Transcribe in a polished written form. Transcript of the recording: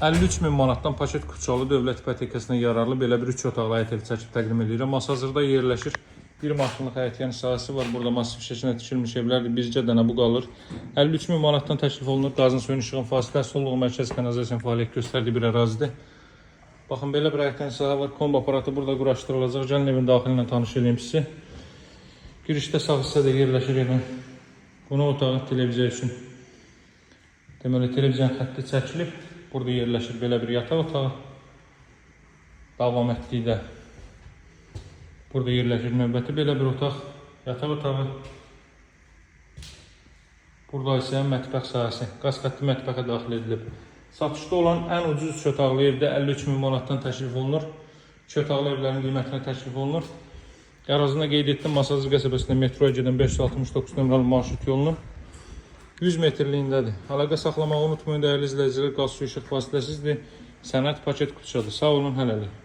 53 min manatdan paket Kuçalı Dövlət İpotekasına yararlı belə bir 3 otaqlı həyət evi çəkib təqdim edirəm. Masazırda yerləşir. Bir maşınlıq həyət yəni sahəsi var. Burada masif şəkildə tikilmiş evlərdir. Bizcə dənə bu qalır. 53 min manatdan təklif olunur. Qazın suyun işığın fasiləsi olduğu mərkəz kanalizasiya fəaliyyət göstərdiyi bir ərazidir. Baxın, belə bir həyətən sahə var. Kombi aparatı burada quraşdırılacaq. Gəlin evin daxili ilə tanış edeyim sizi. Girişdə sağ hissədə yerləşir evin. Qonaq otağı televiziya üçün. Deməli, televizyon xətti çəkilib. Burada yerləşir belə bir yataq otağı. Davam etdikdə burada yerləşir növbəti belə bir otaq, yataq otağı. Burada isə mətbəx sahəsi, qaz xətti mətbəxə daxil edilib. Satışda olan ən ucuz 3 otaqlı evdə 53 min manatdan təklif olunur. 2 otaqlı evlərin qiymətinə təklif olunur. Ərazində qeyd etdim, Masazır qəsəbəsində metroya gedən 569 nömrəli marşrut yolunun 100 metrliyindədir. Əlaqə saxlamağı unutmayın, dəyərli izləyicilər, qaz su işıq fasiləsizdir. Sənəd paket Kuçadır. Sağ olun, hələlik.